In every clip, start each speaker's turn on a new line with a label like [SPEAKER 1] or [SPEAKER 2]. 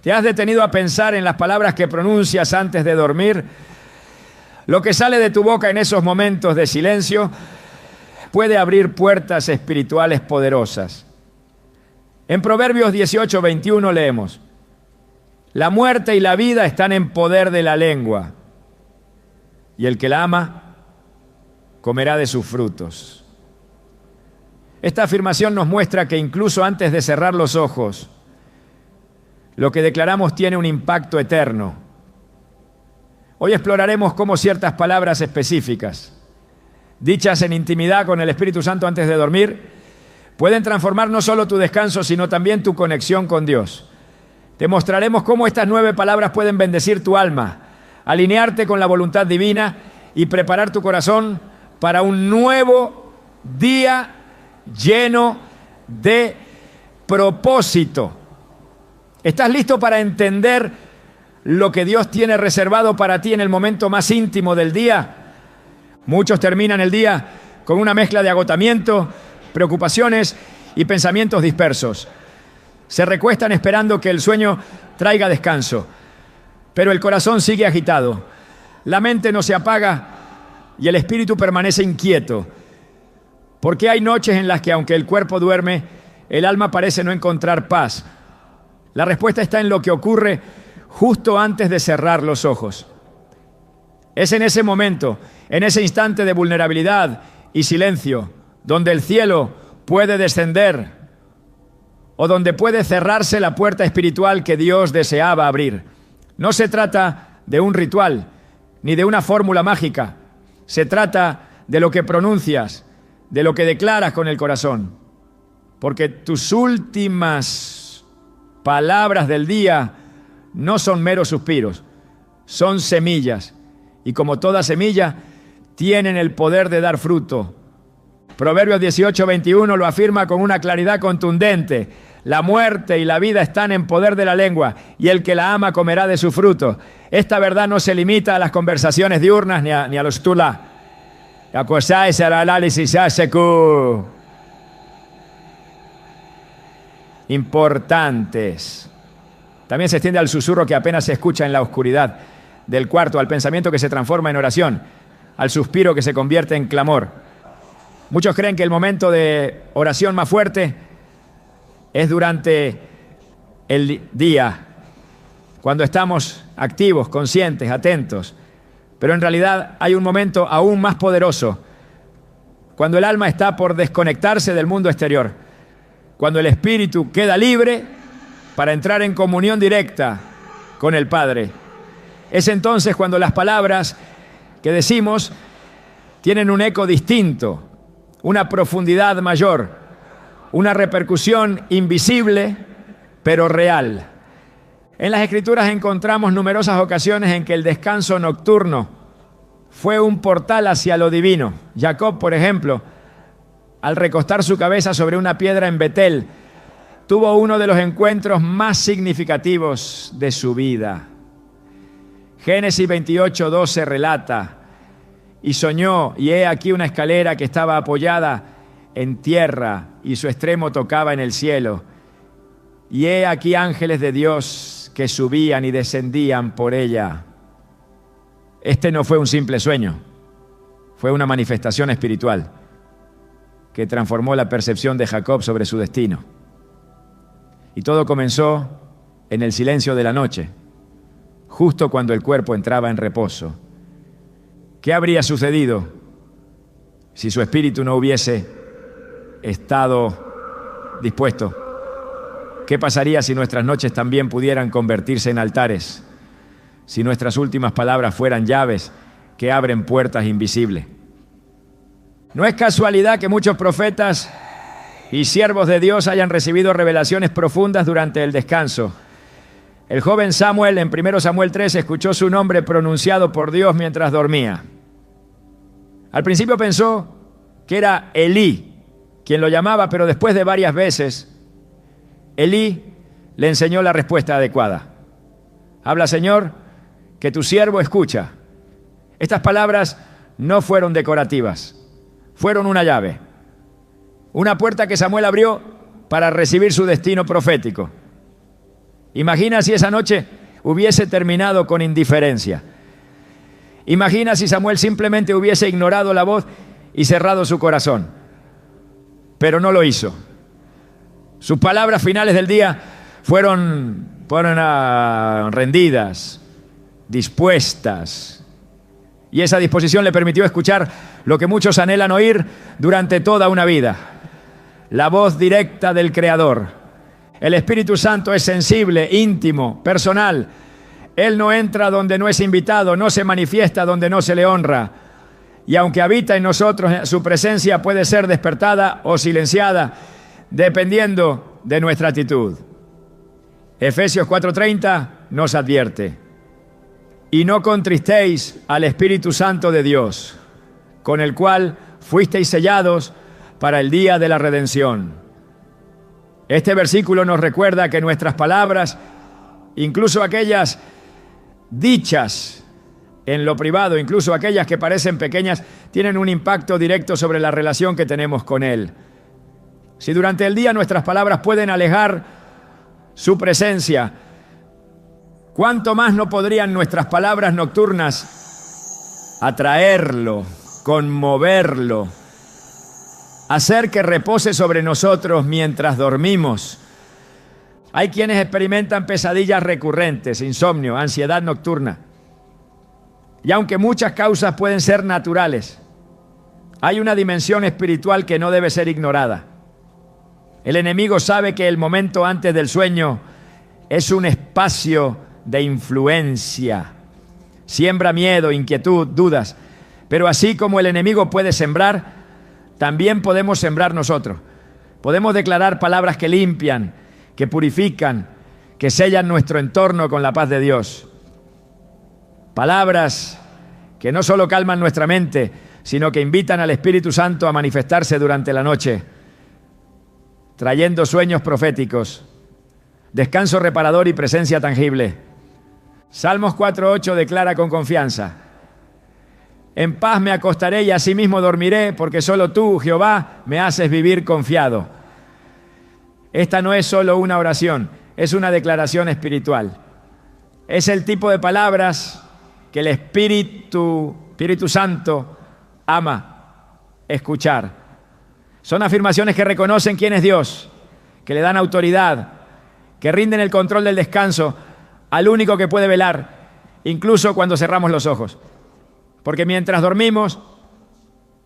[SPEAKER 1] ¿Te has detenido a pensar en las palabras que pronuncias antes de dormir? Lo que sale de tu boca en esos momentos de silencio puede abrir puertas espirituales poderosas. En Proverbios 18:21 leemos: la muerte y la vida están en poder de la lengua, y el que la ama comerá de sus frutos. Esta afirmación nos muestra que incluso antes de cerrar los ojos, lo que declaramos tiene un impacto eterno. Hoy exploraremos cómo ciertas palabras específicas, dichas en intimidad con el Espíritu Santo antes de dormir, pueden transformar no solo tu descanso, sino también tu conexión con Dios. Te mostraremos cómo estas 9 palabras pueden bendecir tu alma, alinearte con la voluntad divina y preparar tu corazón para un nuevo día lleno de propósito. ¿Estás listo para entender lo que Dios tiene reservado para ti en el momento más íntimo del día? Muchos terminan el día con una mezcla de agotamiento, preocupaciones y pensamientos dispersos. Se recuestan esperando que el sueño traiga descanso, pero el corazón sigue agitado, la mente no se apaga y el espíritu permanece inquieto. Porque hay noches en las que, aunque el cuerpo duerme, el alma parece no encontrar paz. La respuesta está en lo que ocurre justo antes de cerrar los ojos. Es en ese momento, en ese instante de vulnerabilidad y silencio, donde el cielo puede descender o donde puede cerrarse la puerta espiritual que Dios deseaba abrir. No se trata de un ritual ni de una fórmula mágica. Se trata de lo que pronuncias, de lo que declaras con el corazón. Porque tus últimas palabras del día no son meros suspiros, son semillas. Y como toda semilla, tienen el poder de dar fruto. Proverbios 18:21 lo afirma con una claridad contundente: la muerte y la vida están en poder de la lengua, y el que la ama comerá de su fruto. Esta verdad no se limita a las conversaciones diurnas ni a los tula. Importantes. También se extiende al susurro que apenas se escucha en la oscuridad del cuarto, al pensamiento que se transforma en oración, al suspiro que se convierte en clamor. Muchos creen que el momento de oración más fuerte es durante el día, cuando estamos activos, conscientes, atentos. Pero en realidad hay un momento aún más poderoso, cuando el alma está por desconectarse del mundo exterior, cuando el espíritu queda libre para entrar en comunión directa con el Padre. Es entonces cuando las palabras que decimos tienen un eco distinto, una profundidad mayor, una repercusión invisible, pero real. En las Escrituras encontramos numerosas ocasiones en que el descanso nocturno fue un portal hacia lo divino. Jacob, por ejemplo, al recostar su cabeza sobre una piedra en Betel, tuvo uno de los encuentros más significativos de su vida. Génesis 28:12 relata: y soñó, y he aquí una escalera que estaba apoyada en tierra, y su extremo tocaba en el cielo. Y he aquí ángeles de Dios que subían y descendían por ella. Este no fue un simple sueño, fue una manifestación espiritual que transformó la percepción de Jacob sobre su destino. Y todo comenzó en el silencio de la noche, justo cuando el cuerpo entraba en reposo. ¿Qué habría sucedido si su espíritu no hubiese estado dispuesto? ¿Qué pasaría si nuestras noches también pudieran convertirse en altares? Si nuestras últimas palabras fueran llaves que abren puertas invisibles. No es casualidad que muchos profetas y siervos de Dios hayan recibido revelaciones profundas durante el descanso. El joven Samuel, en 1 Samuel 3, escuchó su nombre pronunciado por Dios mientras dormía. Al principio pensó que era Elí quien lo llamaba, pero después de varias veces, Elí le enseñó la respuesta adecuada. Habla, Señor, que tu siervo escucha. Estas palabras no fueron decorativas, fueron una llave, una puerta que Samuel abrió para recibir su destino profético. Imagina si esa noche hubiese terminado con indiferencia. Imagina si Samuel simplemente hubiese ignorado la voz y cerrado su corazón. Pero no lo hizo. Sus palabras finales del día fueron rendidas, dispuestas. Y esa disposición le permitió escuchar lo que muchos anhelan oír durante toda una vida: la voz directa del Creador. El Espíritu Santo es sensible, íntimo, personal. Él no entra donde no es invitado, no se manifiesta donde no se le honra. Y aunque habita en nosotros, su presencia puede ser despertada o silenciada, dependiendo de nuestra actitud. Efesios 4:30 nos advierte: y no contristéis al Espíritu Santo de Dios, con el cual fuisteis sellados para el día de la redención. Este versículo nos recuerda que nuestras palabras, incluso aquellas dichas en lo privado, incluso aquellas que parecen pequeñas, tienen un impacto directo sobre la relación que tenemos con Él. Si durante el día nuestras palabras pueden alejar su presencia, ¿cuánto más no podrían nuestras palabras nocturnas atraerlo, conmoverlo, hacer que repose sobre nosotros mientras dormimos? Hay quienes experimentan pesadillas recurrentes, insomnio, ansiedad nocturna. Y aunque muchas causas pueden ser naturales, hay una dimensión espiritual que no debe ser ignorada. El enemigo sabe que el momento antes del sueño es un espacio de influencia. Siembra miedo, inquietud, dudas. Pero así como el enemigo puede sembrar, también podemos sembrar nosotros. Podemos declarar palabras que limpian, que purifican, que sellan nuestro entorno con la paz de Dios. Palabras que no solo calman nuestra mente, sino que invitan al Espíritu Santo a manifestarse durante la noche, trayendo sueños proféticos, descanso reparador y presencia tangible. Salmos 4:8 declara con confianza: en paz me acostaré y asimismo dormiré, porque solo tú, Jehová, me haces vivir confiado. Esta no es solo una oración, es una declaración espiritual. Es el tipo de palabras que el Espíritu Santo ama escuchar. Son afirmaciones que reconocen quién es Dios, que le dan autoridad, que rinden el control del descanso al único que puede velar, incluso cuando cerramos los ojos. Porque mientras dormimos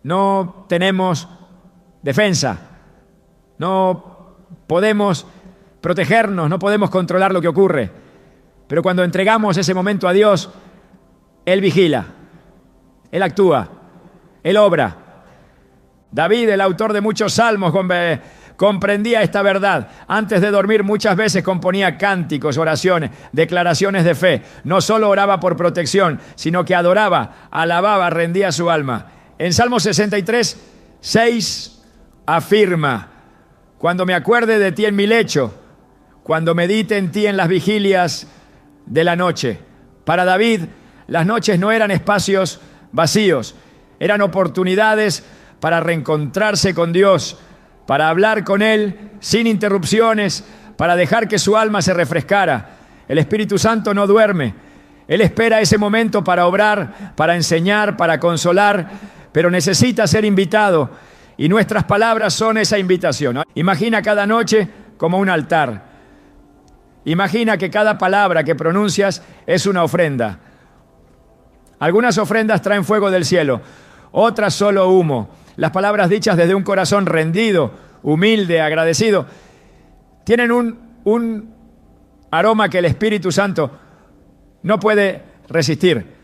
[SPEAKER 1] no tenemos defensa, no podemos protegernos, no podemos controlar lo que ocurre. Pero cuando entregamos ese momento a Dios, Él vigila, Él actúa, Él obra. David, el autor de muchos salmos, comprendía esta verdad. Antes de dormir muchas veces componía cánticos, oraciones, declaraciones de fe. No solo oraba por protección, sino que adoraba, alababa, rendía su alma. En Salmo 63:6 afirma: cuando me acuerde de ti en mi lecho, cuando medite en ti en las vigilias de la noche. Para David, las noches no eran espacios vacíos, eran oportunidades para reencontrarse con Dios, para hablar con Él sin interrupciones, para dejar que su alma se refrescara. El Espíritu Santo no duerme. Él espera ese momento para obrar, para enseñar, para consolar, pero necesita ser invitado. Y nuestras palabras son esa invitación. Imagina cada noche como un altar. Imagina que cada palabra que pronuncias es una ofrenda. Algunas ofrendas traen fuego del cielo, otras solo humo. Las palabras dichas desde un corazón rendido, humilde, agradecido, tienen un aroma que el Espíritu Santo no puede resistir.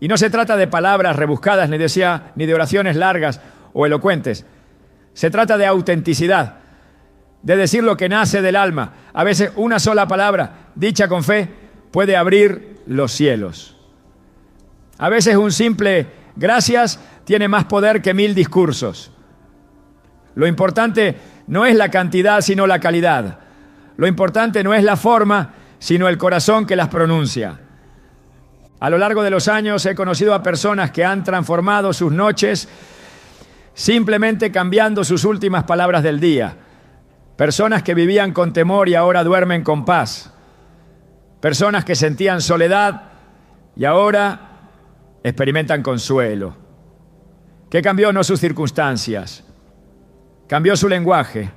[SPEAKER 1] Y no se trata de palabras rebuscadas, ni de oraciones largas o elocuentes. Se trata de autenticidad, de decir lo que nace del alma. A veces una sola palabra, dicha con fe, puede abrir los cielos. A veces un simple gracias tiene más poder que 1000 discursos. Lo importante no es la cantidad, sino la calidad. Lo importante no es la forma, sino el corazón que las pronuncia. A lo largo de los años he conocido a personas que han transformado sus noches simplemente cambiando sus últimas palabras del día. Personas que vivían con temor y ahora duermen con paz. Personas que sentían soledad y ahora experimentan consuelo. ¿Qué cambió? No sus circunstancias. Cambió su lenguaje.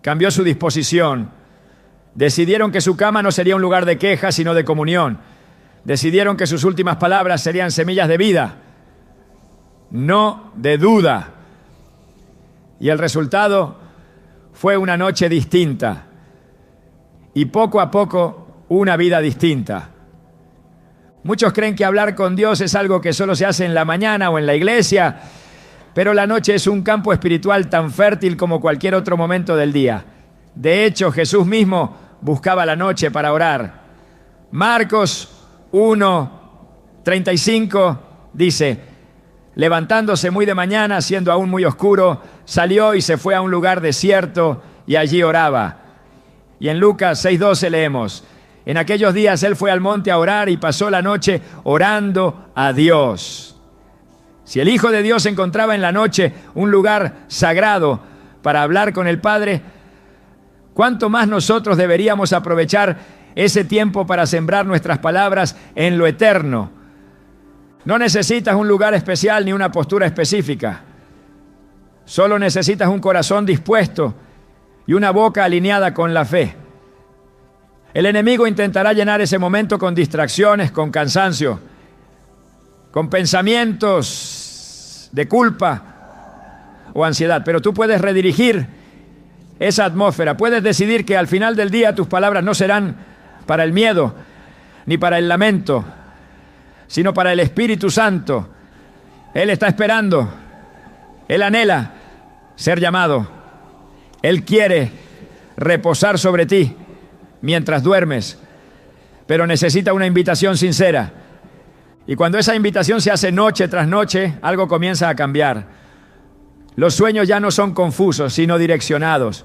[SPEAKER 1] Cambió su disposición. Decidieron que su cama no sería un lugar de queja, sino de comunión. Decidieron que sus últimas palabras serían semillas de vida, no de duda. Y el resultado fue una noche distinta y poco a poco una vida distinta. Muchos creen que hablar con Dios es algo que solo se hace en la mañana o en la iglesia, pero la noche es un campo espiritual tan fértil como cualquier otro momento del día. De hecho, Jesús mismo buscaba la noche para orar. Marcos 1:35 dice: levantándose muy de mañana, siendo aún muy oscuro, salió y se fue a un lugar desierto y allí oraba. Y en Lucas 6:12 leemos: en aquellos días él fue al monte a orar y pasó la noche orando a Dios. Si el Hijo de Dios encontraba en la noche un lugar sagrado para hablar con el Padre, ¿cuánto más nosotros deberíamos aprovechar ese tiempo para sembrar nuestras palabras en lo eterno? No necesitas un lugar especial ni una postura específica. Solo necesitas un corazón dispuesto y una boca alineada con la fe. El enemigo intentará llenar ese momento con distracciones, con cansancio, con pensamientos de culpa o ansiedad. Pero tú puedes redirigir esa atmósfera. Puedes decidir que al final del día tus palabras no serán para el miedo ni para el lamento, sino para el Espíritu Santo. Él está esperando. Él anhela ser llamado. Él quiere reposar sobre ti mientras duermes, pero necesita una invitación sincera. Y cuando esa invitación se hace noche tras noche, algo comienza a cambiar. Los sueños ya no son confusos, sino direccionados.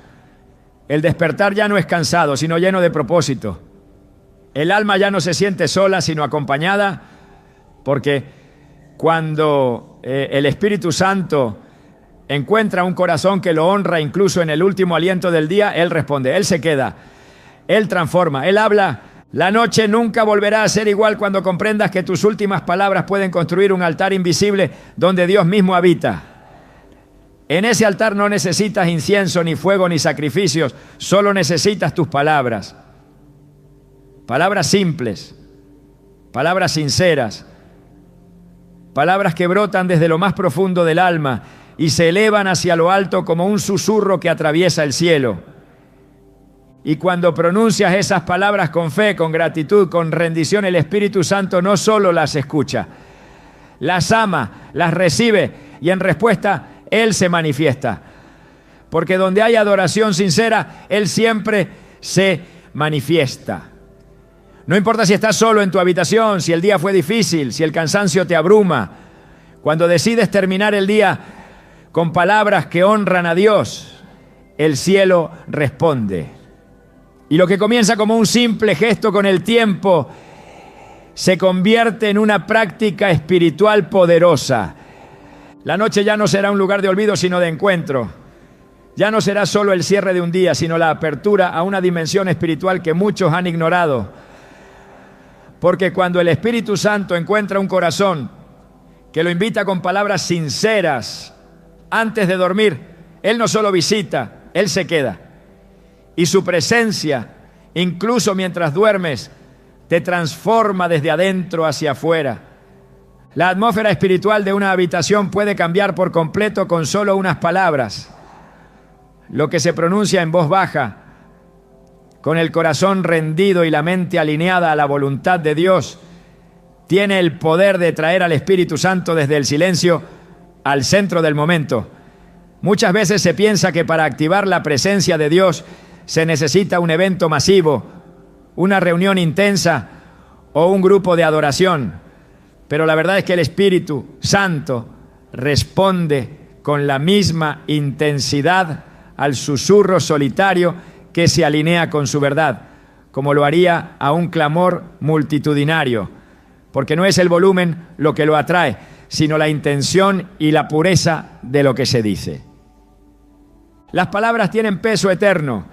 [SPEAKER 1] El despertar ya no es cansado, sino lleno de propósito. El alma ya no se siente sola, sino acompañada, porque cuando el Espíritu Santo encuentra un corazón que lo honra incluso en el último aliento del día, Él responde, Él se queda, Él transforma, Él habla. La noche nunca volverá a ser igual cuando comprendas que tus últimas palabras pueden construir un altar invisible donde Dios mismo habita. En ese altar no necesitas incienso, ni fuego, ni sacrificios, solo necesitas tus palabras. Palabras simples, palabras sinceras, palabras que brotan desde lo más profundo del alma y se elevan hacia lo alto como un susurro que atraviesa el cielo. Y cuando pronuncias esas palabras con fe, con gratitud, con rendición, el Espíritu Santo no solo las escucha, las ama, las recibe y en respuesta Él se manifiesta. Porque donde hay adoración sincera, Él siempre se manifiesta. No importa si estás solo en tu habitación, si el día fue difícil, si el cansancio te abruma. Cuando decides terminar el día con palabras que honran a Dios, el cielo responde. Y lo que comienza como un simple gesto con el tiempo se convierte en una práctica espiritual poderosa. La noche ya no será un lugar de olvido, sino de encuentro. Ya no será solo el cierre de un día, sino la apertura a una dimensión espiritual que muchos han ignorado. Porque cuando el Espíritu Santo encuentra un corazón que lo invita con palabras sinceras antes de dormir, Él no solo visita, Él se queda. Y su presencia, incluso mientras duermes, te transforma desde adentro hacia afuera. La atmósfera espiritual de una habitación puede cambiar por completo con solo unas palabras. Lo que se pronuncia en voz baja, con el corazón rendido y la mente alineada a la voluntad de Dios, tiene el poder de traer al Espíritu Santo desde el silencio al centro del momento. Muchas veces se piensa que para activar la presencia de Dios se necesita un evento masivo, una reunión intensa o un grupo de adoración. Pero la verdad es que el Espíritu Santo responde con la misma intensidad al susurro solitario que se alinea con su verdad, como lo haría a un clamor multitudinario, porque no es el volumen lo que lo atrae, sino la intención y la pureza de lo que se dice. Las palabras tienen peso eterno.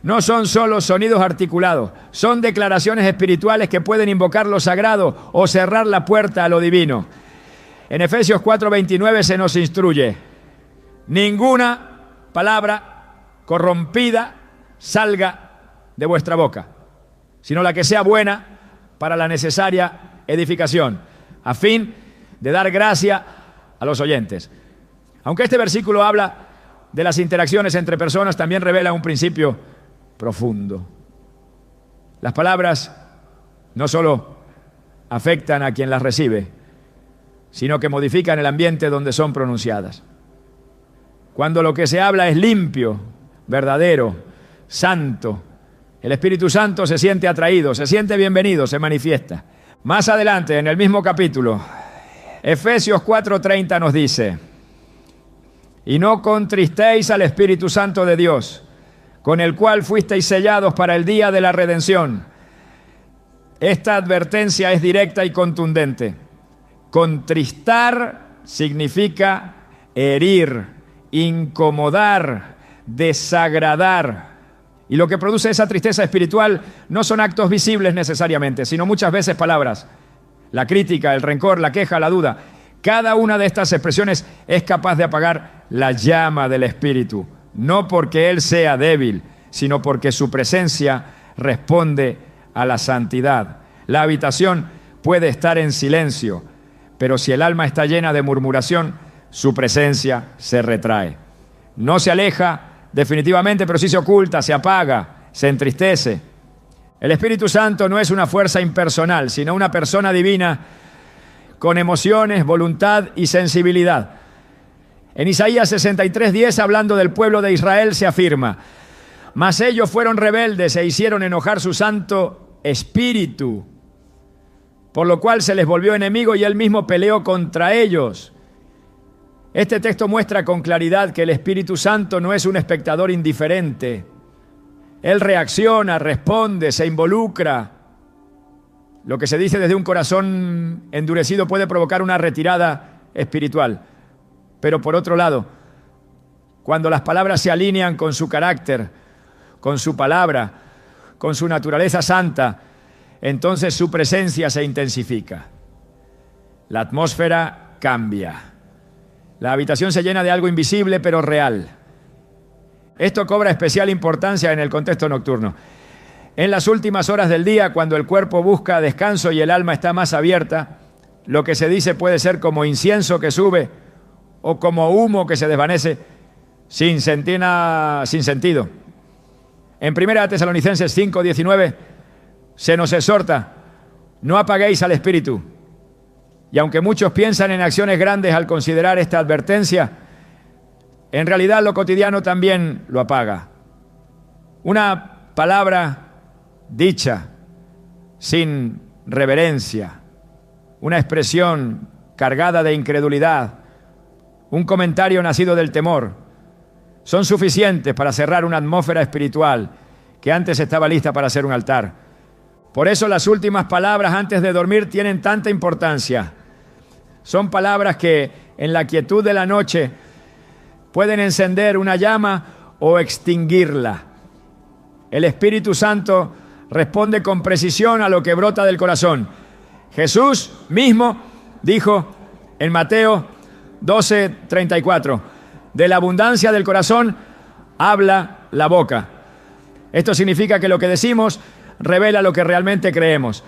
[SPEAKER 1] no son solo sonidos articulados, son declaraciones espirituales que pueden invocar lo sagrado o cerrar la puerta a lo divino. En Efesios 4:29 se nos instruye: ninguna palabra corrompida salga de vuestra boca, sino la que sea buena para la necesaria edificación, a fin de dar gracia a los oyentes. Aunque este versículo habla de las interacciones entre personas, también revela un principio profundo. Las palabras no solo afectan a quien las recibe, sino que modifican el ambiente donde son pronunciadas. Cuando lo que se habla es limpio, verdadero, santo, el Espíritu Santo se siente atraído, se siente bienvenido, se manifiesta. Más adelante, en el mismo capítulo, Efesios 4:30 nos dice: y no contristéis al Espíritu Santo de Dios, con el cual fuisteis sellados para el día de la redención. Esta advertencia es directa y contundente. Contristar significa herir, incomodar, desagradar. Y lo que produce esa tristeza espiritual no son actos visibles necesariamente, sino muchas veces palabras. La crítica, el rencor, la queja, la duda. Cada una de estas expresiones es capaz de apagar la llama del Espíritu. No porque Él sea débil, sino porque su presencia responde a la santidad. La habitación puede estar en silencio, pero si el alma está llena de murmuración, su presencia se retrae. No se aleja definitivamente, pero sí se oculta, se apaga, se entristece. El Espíritu Santo no es una fuerza impersonal, sino una persona divina con emociones, voluntad y sensibilidad. En Isaías 63:10, hablando del pueblo de Israel, se afirma: mas ellos fueron rebeldes e hicieron enojar su Santo Espíritu, por lo cual se les volvió enemigo y él mismo peleó contra ellos. Este texto muestra con claridad que el Espíritu Santo no es un espectador indiferente. Él reacciona, responde, se involucra. Lo que se dice desde un corazón endurecido puede provocar una retirada espiritual. Pero por otro lado, cuando las palabras se alinean con su carácter, con su palabra, con su naturaleza santa, entonces su presencia se intensifica. La atmósfera cambia. La habitación se llena de algo invisible pero real. Esto cobra especial importancia en el contexto nocturno. En las últimas horas del día, cuando el cuerpo busca descanso y el alma está más abierta, lo que se dice puede ser como incienso que sube o como humo que se desvanece sin sentido. En 1 Tesalonicenses 5:19 se nos exhorta: no apaguéis al Espíritu. Y aunque muchos piensan en acciones grandes al considerar esta advertencia, en realidad lo cotidiano también lo apaga. Una palabra dicha sin reverencia, una expresión cargada de incredulidad, un comentario nacido del temor, son suficientes para cerrar una atmósfera espiritual que antes estaba lista para ser un altar. Por eso las últimas palabras antes de dormir tienen tanta importancia. Son palabras que en la quietud de la noche pueden encender una llama o extinguirla. El Espíritu Santo responde con precisión a lo que brota del corazón. Jesús mismo dijo en Mateo 12:34, de la abundancia del corazón habla la boca. Esto significa que lo que decimos revela lo que realmente creemos.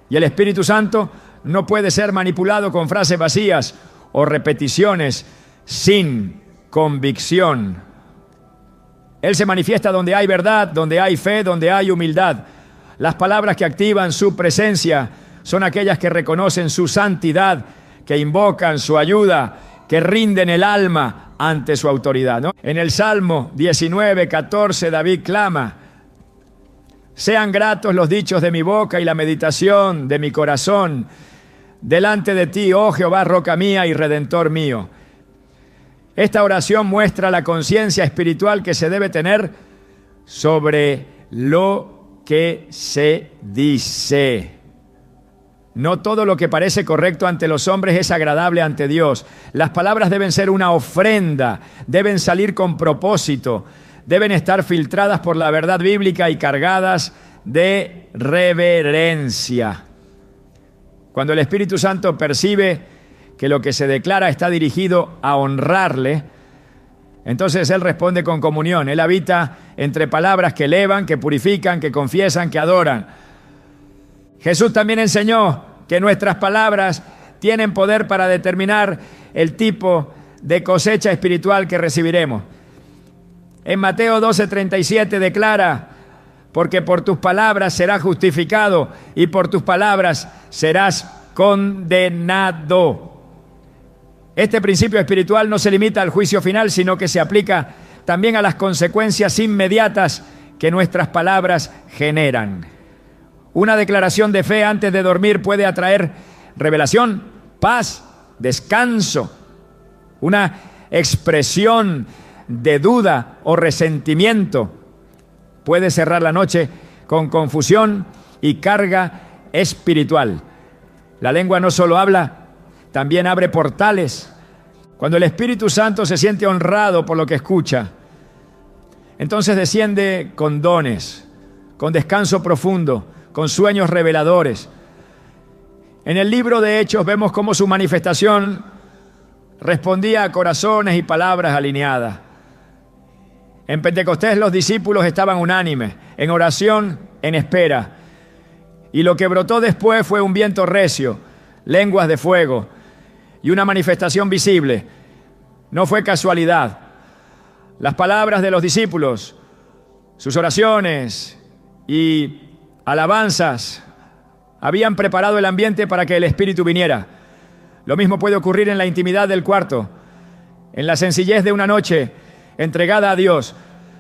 [SPEAKER 1] Y el Espíritu Santo no puede ser manipulado con frases vacías o repeticiones sin convicción. Él se manifiesta donde hay verdad, donde hay fe, donde hay humildad. Las palabras que activan su presencia son aquellas que reconocen su santidad, que invocan su ayuda, que rinden el alma ante su autoridad, ¿no? En el Salmo 19:14 David clama: sean gratos los dichos de mi boca y la meditación de mi corazón delante de ti, oh Jehová, roca mía y redentor mío. Esta oración muestra la conciencia espiritual que se debe tener sobre lo que se dice. No todo lo que parece correcto ante los hombres es agradable ante Dios. Las palabras deben ser una ofrenda, deben salir con propósito, deben estar filtradas por la verdad bíblica y cargadas de reverencia. Cuando el Espíritu Santo percibe que lo que se declara está dirigido a honrarle, entonces Él responde con comunión. Él habita entre palabras que elevan, que purifican, que confiesan, que adoran. Jesús también enseñó que nuestras palabras tienen poder para determinar el tipo de cosecha espiritual que recibiremos. En Mateo 12:37 declara: porque por tus palabras serás justificado y por tus palabras serás condenado. Este principio espiritual no se limita al juicio final, sino que se aplica también a las consecuencias inmediatas que nuestras palabras generan. Una declaración de fe antes de dormir puede atraer revelación, paz, descanso. Una expresión de duda o resentimiento puede cerrar la noche con confusión y carga espiritual. La lengua no solo habla, también abre portales. Cuando el Espíritu Santo se siente honrado por lo que escucha, entonces desciende con dones, con descanso profundo, con sueños reveladores. En el libro de Hechos vemos cómo su manifestación respondía a corazones y palabras alineadas. En Pentecostés los discípulos estaban unánimes, en oración, en espera. Y lo que brotó después fue un viento recio, lenguas de fuego y una manifestación visible. No fue casualidad. Las palabras de los discípulos, sus oraciones y alabanzas habían preparado el ambiente para que el Espíritu viniera. Lo mismo puede ocurrir en la intimidad del cuarto, en la sencillez de una noche entregada a Dios,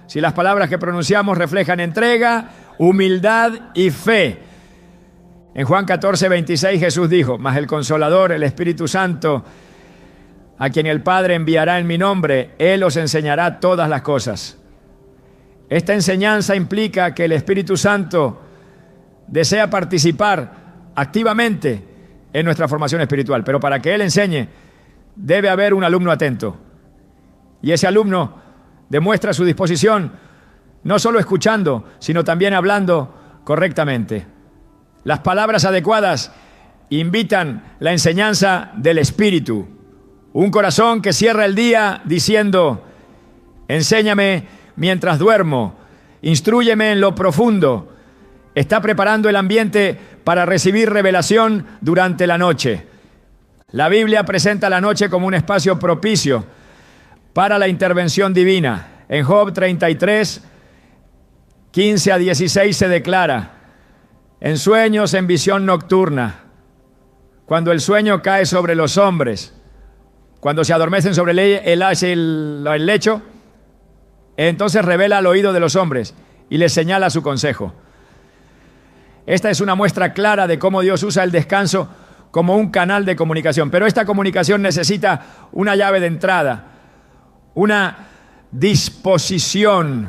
[SPEAKER 1] si las palabras que pronunciamos reflejan entrega, humildad y fe. En Juan 14:26 Jesús dijo: mas el Consolador, el Espíritu Santo, a quien el Padre enviará en mi nombre, Él os enseñará todas las cosas. Esta enseñanza implica que el Espíritu Santo desea participar activamente en nuestra formación espiritual, pero para que Él enseñe debe haber un alumno atento. Y ese alumno demuestra su disposición no solo escuchando, sino también hablando correctamente. Las palabras adecuadas invitan la enseñanza del Espíritu. Un corazón que cierra el día diciendo: enséñame mientras duermo, instrúyeme en lo profundo, está preparando el ambiente para recibir revelación durante la noche. La Biblia presenta la noche como un espacio propicio para la intervención divina. En Job 33, 15 a 16 se declara: en sueños, en visión nocturna, cuando el sueño cae sobre los hombres, cuando se adormecen sobre el lecho, entonces revela al oído de los hombres y les señala su consejo. Esta es una muestra clara de cómo Dios usa el descanso como un canal de comunicación. Pero esta comunicación necesita una llave de entrada, una disposición,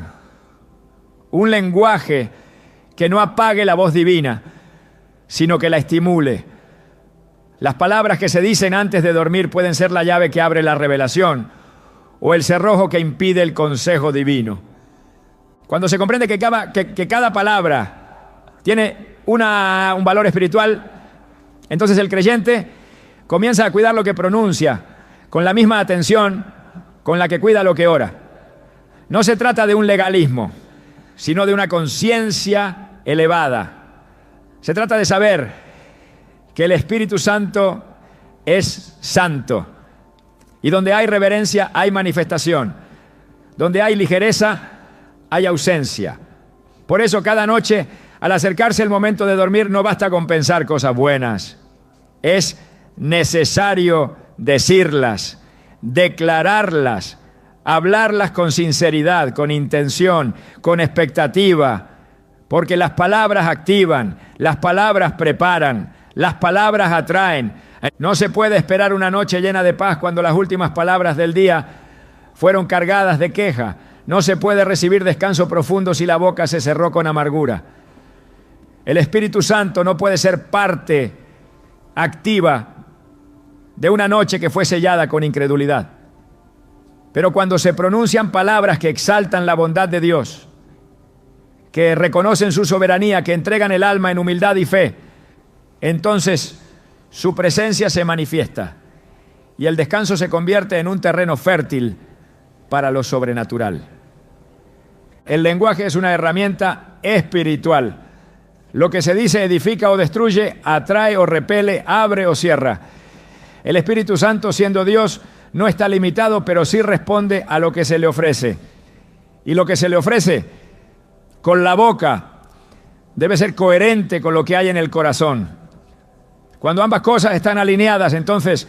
[SPEAKER 1] un lenguaje que no apague la voz divina, sino que la estimule. Las palabras que se dicen antes de dormir pueden ser la llave que abre la revelación o el cerrojo que impide el consejo divino. Cuando se comprende que cada palabra tiene un valor espiritual, entonces el creyente comienza a cuidar lo que pronuncia con la misma atención con la que cuida lo que ora. No se trata de un legalismo, sino de una conciencia elevada. Se trata de saber que el Espíritu Santo es santo. Y donde hay reverencia, hay manifestación. Donde hay ligereza, hay ausencia. Por eso cada noche, al acercarse el momento de dormir, no basta con pensar cosas buenas. Es necesario decirlas, declararlas, hablarlas con sinceridad, con intención, con expectativa, porque las palabras activan, las palabras preparan, las palabras atraen. No se puede esperar una noche llena de paz cuando las últimas palabras del día fueron cargadas de queja. No se puede recibir descanso profundo si la boca se cerró con amargura. El Espíritu Santo no puede ser parte activa de una noche que fue sellada con incredulidad. Pero cuando se pronuncian palabras que exaltan la bondad de Dios, que reconocen su soberanía, que entregan el alma en humildad y fe, entonces su presencia se manifiesta y el descanso se convierte en un terreno fértil para lo sobrenatural. El lenguaje es una herramienta espiritual. Lo que se dice edifica o destruye, atrae o repele, abre o cierra. El Espíritu Santo, siendo Dios, no está limitado, pero sí responde a lo que se le ofrece. Y lo que se le ofrece con la boca debe ser coherente con lo que hay en el corazón. Cuando ambas cosas están alineadas, entonces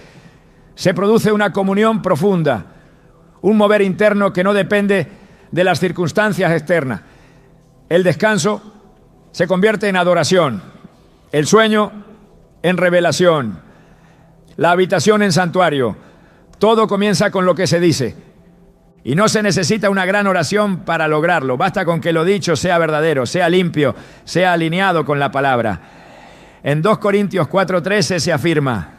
[SPEAKER 1] se produce una comunión profunda, un mover interno que no depende de las circunstancias externas. El descanso se convierte en adoración, el sueño en revelación, la habitación en santuario. Todo comienza con lo que se dice y no se necesita una gran oración para lograrlo. Basta con que lo dicho sea verdadero, sea limpio, sea alineado con la palabra. En 2 Corintios 4:13 se afirma: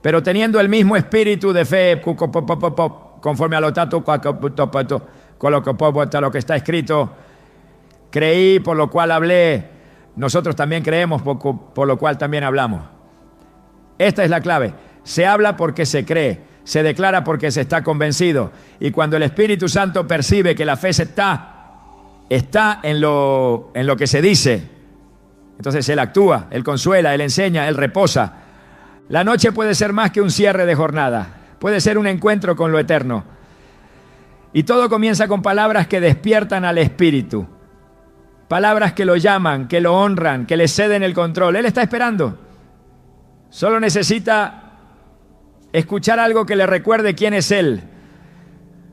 [SPEAKER 1] pero teniendo el mismo espíritu de fe, conforme a lo que está escrito, creí, por lo cual hablé. Nosotros también creemos, por lo cual también hablamos. Esta es la clave. Se habla porque se cree, se declara porque se está convencido. Y cuando el Espíritu Santo percibe que la fe está en lo que se dice, entonces Él actúa, Él consuela, Él enseña, Él reposa. La noche puede ser más que un cierre de jornada, puede ser un encuentro con lo eterno. Y todo comienza con palabras que despiertan al Espíritu. Palabras que lo llaman, que lo honran, que le ceden el control. Él está esperando. Solo necesita escuchar algo que le recuerde quién es Él.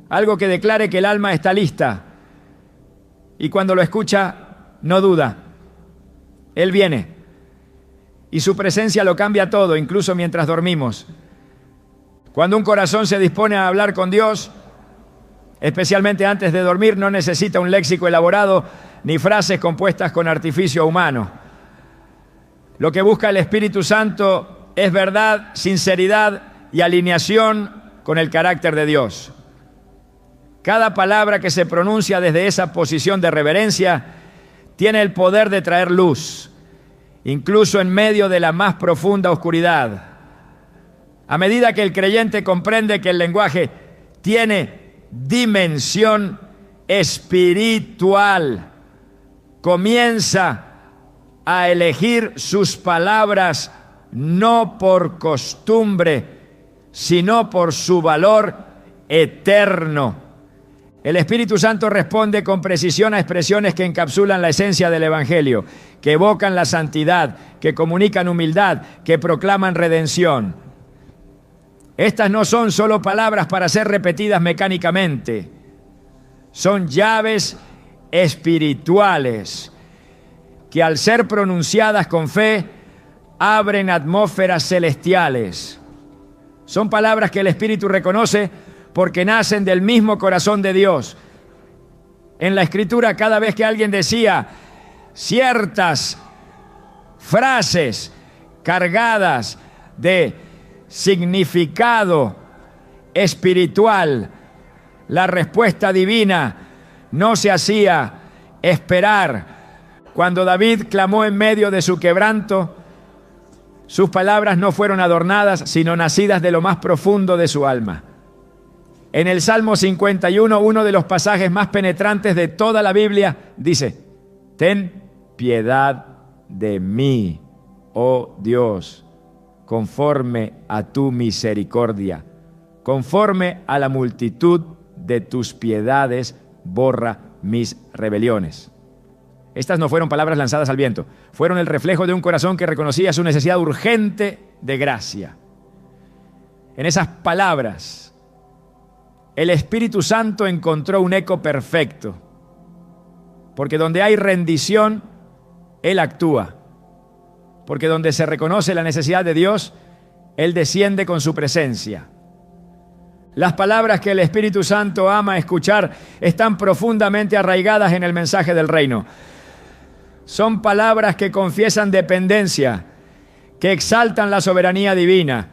[SPEAKER 1] Algo que declare que el alma está lista. Y cuando lo escucha, no duda. Él viene. Y su presencia lo cambia todo, incluso mientras dormimos. Cuando un corazón se dispone a hablar con Dios, especialmente antes de dormir, no necesita un léxico elaborado ni frases compuestas con artificio humano. Lo que busca el Espíritu Santo es verdad, sinceridad y alineación con el carácter de Dios. Cada palabra que se pronuncia desde esa posición de reverencia tiene el poder de traer luz, incluso en medio de la más profunda oscuridad. A medida que el creyente comprende que el lenguaje tiene dimensión espiritual, comienza a elegir sus palabras no por costumbre, sino por su valor eterno. El Espíritu Santo responde con precisión a expresiones que encapsulan la esencia del Evangelio, que evocan la santidad, que comunican humildad, que proclaman redención. Estas no son solo palabras para ser repetidas mecánicamente, son llaves espirituales que al ser pronunciadas con fe abren atmósferas celestiales. Son palabras que el Espíritu reconoce porque nacen del mismo corazón de Dios. En la Escritura, cada vez que alguien decía ciertas frases cargadas de significado espiritual, la respuesta divina no se hacía esperar. Cuando David clamó en medio de su quebranto, sus palabras no fueron adornadas, sino nacidas de lo más profundo de su alma. En el Salmo 51, uno de los pasajes más penetrantes de toda la Biblia, dice: ten piedad de mí, oh Dios, conforme a tu misericordia, conforme a la multitud de tus piedades, borra mis rebeliones. Estas no fueron palabras lanzadas al viento, fueron el reflejo de un corazón que reconocía su necesidad urgente de gracia. En esas palabras, el Espíritu Santo encontró un eco perfecto, porque donde hay rendición, Él actúa, porque donde se reconoce la necesidad de Dios, Él desciende con su presencia. Las palabras que el Espíritu Santo ama escuchar están profundamente arraigadas en el mensaje del reino. Son palabras que confiesan dependencia, que exaltan la soberanía divina,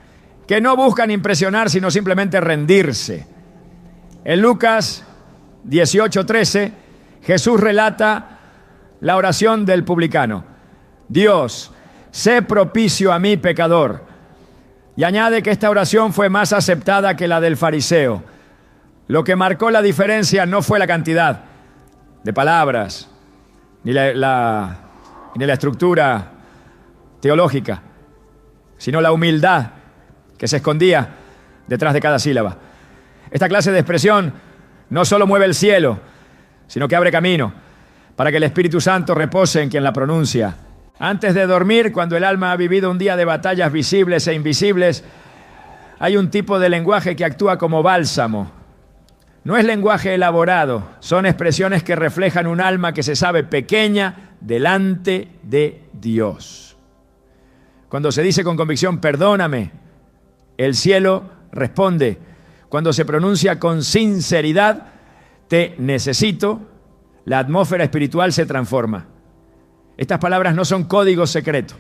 [SPEAKER 1] que no buscan impresionar, sino simplemente rendirse. En Lucas 18:13, Jesús relata la oración del publicano. Dios, sé propicio a mí, pecador. Y añade que esta oración fue más aceptada que la del fariseo. Lo que marcó la diferencia no fue la cantidad de palabras, ni la estructura teológica, sino la humildad que se escondía detrás de cada sílaba. Esta clase de expresión no solo mueve el cielo, sino que abre camino para que el Espíritu Santo repose en quien la pronuncia. Antes de dormir, cuando el alma ha vivido un día de batallas visibles e invisibles, hay un tipo de lenguaje que actúa como bálsamo. No es lenguaje elaborado, son expresiones que reflejan un alma que se sabe pequeña delante de Dios. Cuando se dice con convicción, perdóname, el cielo responde. Cuando se pronuncia con sinceridad, te necesito, la atmósfera espiritual se transforma. Estas palabras no son códigos secretos,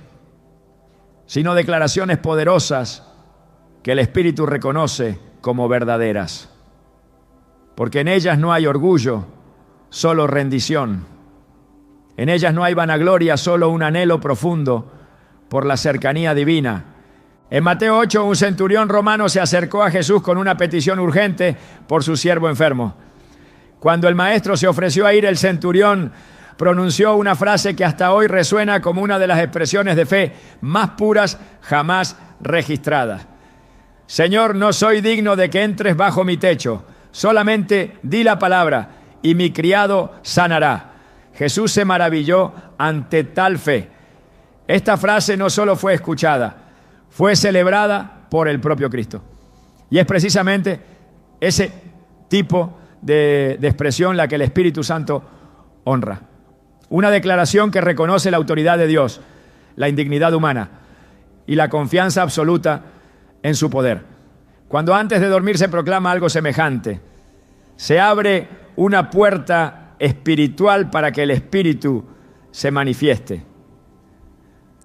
[SPEAKER 1] sino declaraciones poderosas que el Espíritu reconoce como verdaderas. Porque en ellas no hay orgullo, solo rendición. En ellas no hay vanagloria, solo un anhelo profundo por la cercanía divina. En Mateo 8, un centurión romano se acercó a Jesús con una petición urgente por su siervo enfermo. Cuando el maestro se ofreció a ir, el centurión pronunció una frase que hasta hoy resuena como una de las expresiones de fe más puras jamás registradas. Señor, no soy digno de que entres bajo mi techo. Solamente di la palabra y mi criado sanará. Jesús se maravilló ante tal fe. Esta frase no solo fue escuchada, fue celebrada por el propio Cristo. Y es precisamente ese tipo de expresión la que el Espíritu Santo honra. Una declaración que reconoce la autoridad de Dios, la indignidad humana y la confianza absoluta en su poder. Cuando antes de dormir se proclama algo semejante, se abre una puerta espiritual para que el Espíritu se manifieste.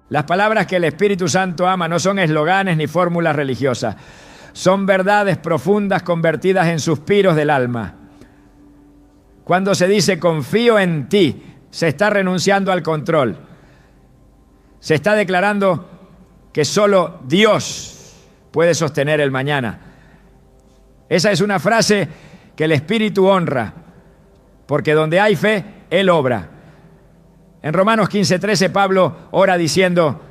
[SPEAKER 1] Las palabras que el Espíritu Santo ama no son esloganes ni fórmulas religiosas, son verdades profundas convertidas en suspiros del alma. Cuando se dice confío en ti, se está renunciando al control. Se está declarando que solo Dios puede sostener el mañana. Esa es una frase que el Espíritu honra, porque donde hay fe, Él obra. En Romanos 15:13 Pablo ora diciendo,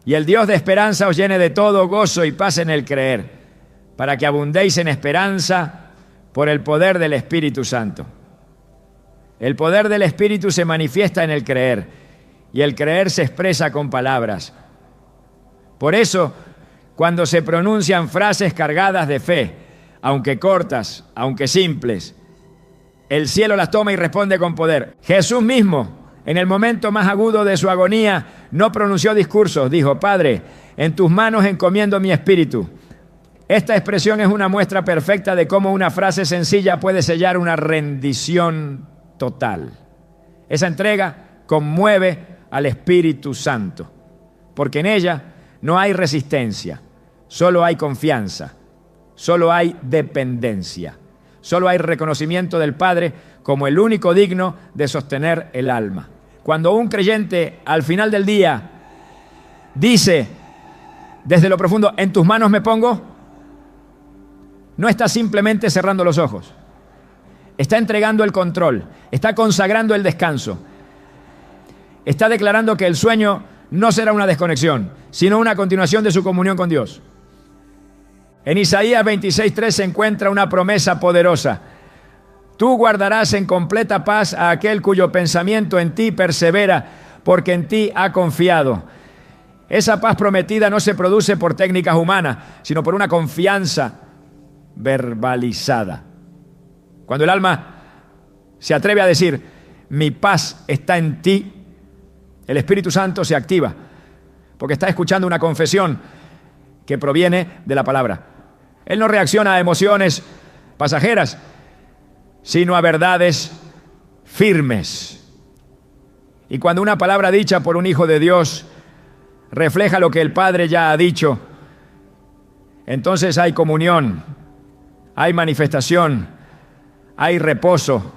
[SPEAKER 1] y el Dios de esperanza os llene de todo gozo y paz en el creer, para que abundéis en esperanza por el poder del Espíritu Santo. El poder del Espíritu se manifiesta en el creer, y el creer se expresa con palabras. Por eso, cuando se pronuncian frases cargadas de fe, aunque cortas, aunque simples, el cielo las toma y responde con poder. Jesús mismo, en el momento más agudo de su agonía, no pronunció discursos. Dijo, Padre, en tus manos encomiendo mi espíritu. Esta expresión es una muestra perfecta de cómo una frase sencilla puede sellar una rendición total. Esa entrega conmueve al Espíritu Santo, porque en ella no hay resistencia, solo hay confianza, solo hay dependencia, solo hay reconocimiento del Padre como el único digno de sostener el alma. Cuando un creyente al final del día dice desde lo profundo, en tus manos me pongo, no está simplemente cerrando los ojos, está entregando el control, está consagrando el descanso, está declarando que el sueño no será una desconexión, sino una continuación de su comunión con Dios. En Isaías 26:3 se encuentra una promesa poderosa. Tú guardarás en completa paz a aquel cuyo pensamiento en ti persevera, porque en ti ha confiado. Esa paz prometida no se produce por técnicas humanas, sino por una confianza verbalizada. Cuando el alma se atreve a decir, mi paz está en ti, el Espíritu Santo se activa, porque está escuchando una confesión que proviene de la palabra. Él no reacciona a emociones pasajeras, sino a verdades firmes. Y cuando una palabra dicha por un hijo de Dios refleja lo que el Padre ya ha dicho, entonces hay comunión, hay manifestación, hay reposo.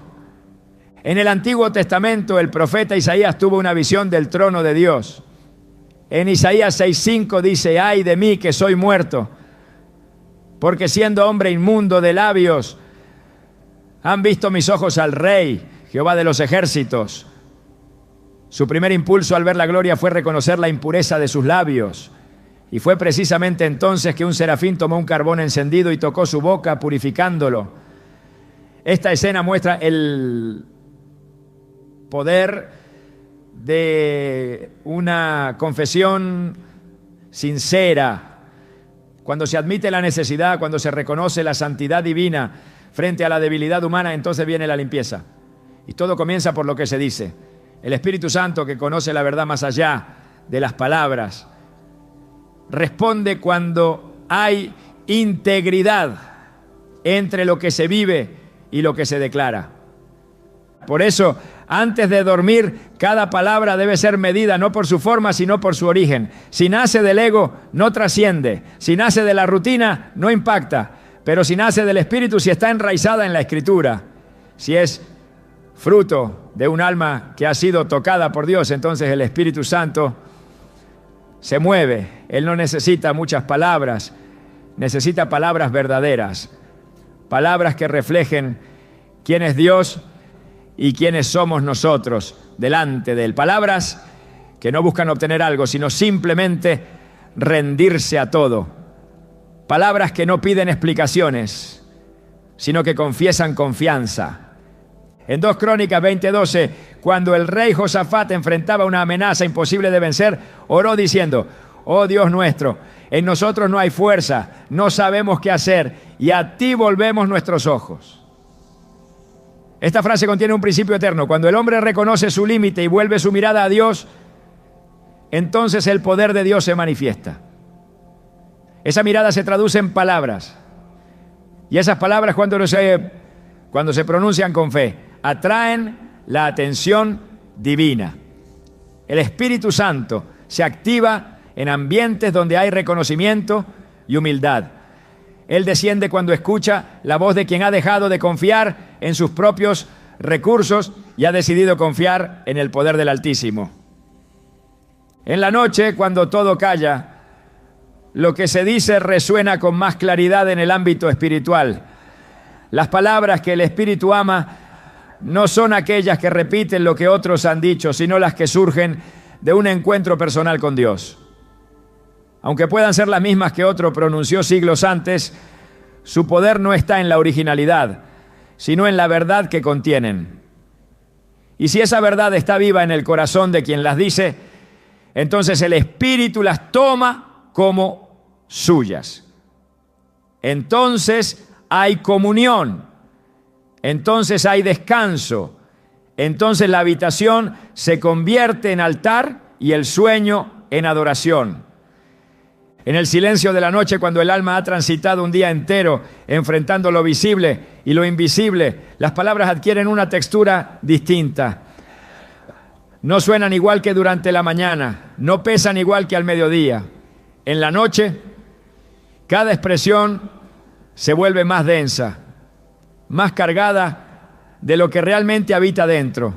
[SPEAKER 1] En el Antiguo Testamento el profeta Isaías tuvo una visión del trono de Dios. En Isaías 6:5 dice: ay de mí que soy muerto, porque siendo hombre inmundo de labios, han visto mis ojos al Rey, Jehová de los ejércitos. Su primer impulso al ver la gloria fue reconocer la impureza de sus labios. Y fue precisamente entonces que un serafín tomó un carbón encendido y tocó su boca, purificándolo. Esta escena muestra el poder de una confesión sincera. Cuando se admite la necesidad, cuando se reconoce la santidad divina frente a la debilidad humana, entonces viene la limpieza. Y todo comienza por lo que se dice. El Espíritu Santo, que conoce la verdad más allá de las palabras, responde cuando hay integridad entre lo que se vive y lo que se declara. Por eso, antes de dormir, cada palabra debe ser medida no por su forma, sino por su origen. Si nace del ego, no trasciende. Si nace de la rutina, no impacta. Pero si nace del Espíritu, si está enraizada en la Escritura, si es fruto de un alma que ha sido tocada por Dios, entonces el Espíritu Santo se mueve. Él no necesita muchas palabras, necesita palabras verdaderas, palabras que reflejen quién es Dios y quiénes somos nosotros delante de Él. Palabras que no buscan obtener algo, sino simplemente rendirse a todo. Palabras que no piden explicaciones, sino que confiesan confianza. En 2 Crónicas 20:12, cuando el rey Josafat enfrentaba una amenaza imposible de vencer, oró diciendo: oh Dios nuestro, en nosotros no hay fuerza, no sabemos qué hacer, y a ti volvemos nuestros ojos. Esta frase contiene un principio eterno. Cuando el hombre reconoce su límite y vuelve su mirada a Dios, entonces el poder de Dios se manifiesta. Esa mirada se traduce en palabras. Y esas palabras, cuando se pronuncian con fe, atraen la atención divina. El Espíritu Santo se activa en ambientes donde hay reconocimiento y humildad. Él desciende cuando escucha la voz de quien ha dejado de confiar en sus propios recursos y ha decidido confiar en el poder del Altísimo. En la noche, cuando todo calla, lo que se dice resuena con más claridad en el ámbito espiritual. Las palabras que el Espíritu ama no son aquellas que repiten lo que otros han dicho, sino las que surgen de un encuentro personal con Dios. Aunque puedan ser las mismas que otro pronunció siglos antes, su poder no está en la originalidad, sino en la verdad que contienen. Y si esa verdad está viva en el corazón de quien las dice, entonces el Espíritu las toma como suyas. Entonces hay comunión, entonces hay descanso, entonces la habitación se convierte en altar y el sueño en adoración. En el silencio de la noche, cuando el alma ha transitado un día entero enfrentando lo visible y lo invisible, las palabras adquieren una textura distinta. No suenan igual que durante la mañana, no pesan igual que al mediodía. En la noche, cada expresión se vuelve más densa, más cargada de lo que realmente habita dentro.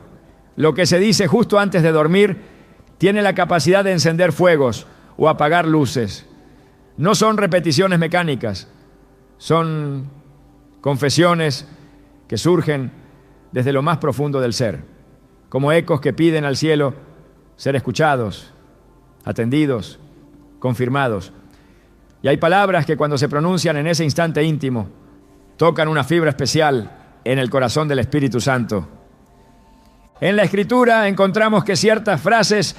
[SPEAKER 1] Lo que se dice justo antes de dormir tiene la capacidad de encender fuegos o apagar luces. No son repeticiones mecánicas, son confesiones que surgen desde lo más profundo del ser, como ecos que piden al cielo ser escuchados, atendidos, confirmados. Y hay palabras que cuando se pronuncian en ese instante íntimo, tocan una fibra especial en el corazón del Espíritu Santo. En la Escritura encontramos que ciertas frases